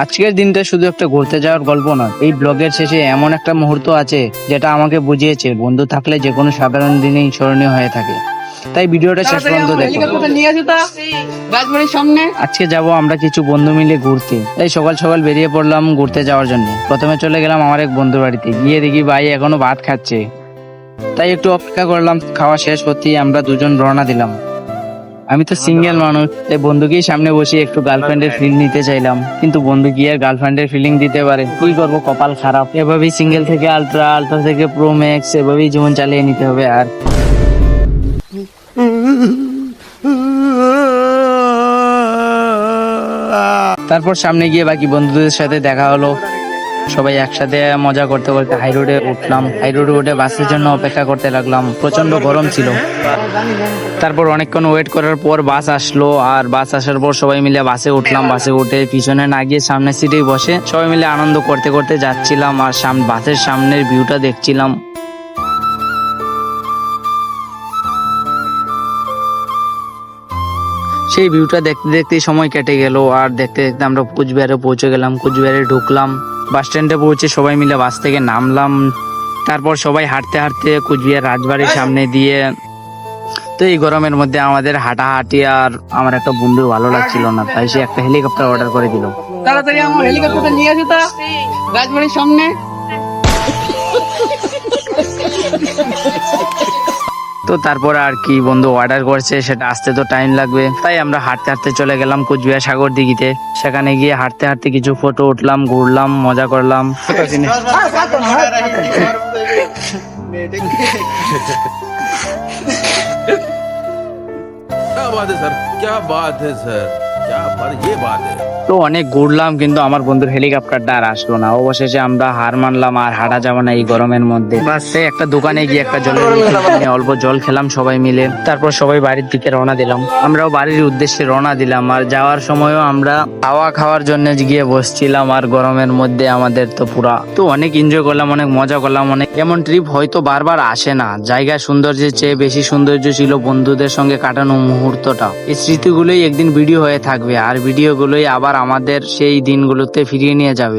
আজকের দিনটা শুধু একটা ঘুরতে যাওয়ার গল্প না, এই ব্লগের শেষে এমন একটা মুহূর্ত আছে যেটা আমাকে বুঝিয়েছে বন্ধু থাকলে যে কোনো সাধারণ দিনেই স্মরণীয় হয়ে থাকে। তাই ভিডিওটা শেষ পর্যন্ত দেখো। আজকে যাব আমরা কিছু বন্ধু মিলে ঘুরতে, তাই সকাল সকাল বেরিয়ে পড়লাম ঘুরতে যাওয়ার জন্য। প্রথমে চলে গেলাম আমার এক বন্ধুর বাড়িতে, গিয়ে দেখি ভাই এখনো ভাত খাচ্ছে, তাই একটু অপেক্ষা করলাম। খাওয়া শেষ হতেই আমরা দুজন রওনা দিলাম। আমি তো সিঙ্গেল মানুষ, তাই বন্ধুকেই সামনে বসে একটু গার্লফ্রেন্ডের ফিল নিতে চাইলাম, কিন্তু বন্ধু কি আর গার্লফ্রেন্ডের ফিলিং দিতে পারে? কি করবো, কপাল খারাপ। এভাবেই সিঙ্গেল থেকে আলট্রা, আলট্রা থেকে প্রো ম্যাক্স, এভাবেই জীবন চালিয়ে নিতে হবে। আর তারপর সামনে গিয়ে বাকি বন্ধুদের সাথে দেখা হলো। সবাই একসাথে মজা করতে করতে হাই রোডে উঠলাম। হাই রোডে উঠে বাসের জন্য অপেক্ষা করতে লাগলাম, প্রচন্ড গরম ছিল। তারপর অনেকক্ষণ ওয়েট করার পর বাস আসলো, আর বাস আসার পর সবাই মিলে বাসে উঠলাম। বাসে উঠে পিছনে না গিয়ে সামনের সিটেই বসে সবাই মিলে আনন্দ করতে করতে যাচ্ছিলাম, আর বাসের সামনের ভিউটা দেখছিলাম। সেই ভিউটা দেখতে দেখতে সময় কেটে গেল, আর দেখতে দেখতে আমরা কুচবিহারে পৌঁছে গেলাম। কুচবিহারে ঢুকলাম, বাস স্ট্যান্ডে পৌঁছে সবাই মিলে বাস থেকে নামলাম। তারপর সবাই হাঁটতে হাঁটতে কুচবিহার রাজবাড়ির সামনে দিয়ে। তো এই গরমের মধ্যে আমাদের হাঁটাহাঁটি আর আমার একটা বন্ধু ভালো লাগছিল না, তাই সে একটা হেলিকপ্টার অর্ডার করে দিল। তাড়াতাড়ি আমার হেলিকপ্টারটা নিয়ে আসো তা রাজবাড়ির সামনে। তো তারপর আর কি, বন্ধু অর্ডার করছে, সেটা আসতে তো টাইম লাগবে, তাই আমরা হাঁটতে হাঁটতে চলে গেলাম কুচবিহার সাগর দিঘিতে। সেখানে গিয়ে হাঁটতে হাঁটতে কিছু ফটো উঠলাম, ঘুরলাম, মজা করলাম। क्या बात है सर, क्या बात है सर, क्या बात, ये बात है। তো অনেক ঘুরলাম, কিন্তু আমার বন্ধুর হেলিকপ্টারটা আর আসলো না। অবশেষে আমরা হার মানলাম, আর হাঁটা যাবে না এই গরমের মধ্যে। বাসে একটা দোকানে গিয়ে একটা জলের বোতল কিনে অল্প জল খেলাম সবাই মিলে। তারপর সবাই বাড়ির দিকে রওনা দিলাম। আমরাও বাড়ির উদ্দেশ্যে রওনা দিলাম, আর যাওয়ার সময়ও আমরা হাওয়া খাওয়ার জন্য গিয়ে বসছিলাম। আর গরমের মধ্যে আমাদের তো পুরা তো অনেক এনজয় করলাম, অনেক মজা করলাম। অনেক এমন ট্রিপ হয়তো বারবার আসে না। জায়গা সৌন্দর্যের চেয়ে বেশি সৌন্দর্য ছিল বন্ধুদের সঙ্গে কাটানো মুহূর্তটা। এই স্মৃতিগুলোই একদিন ভিডিও হয়ে থাকবে, আর ভিডিওগুলোই আবার আমাদের সেই দিনগুলোতে ফিরিয়ে নিয়ে যাবে।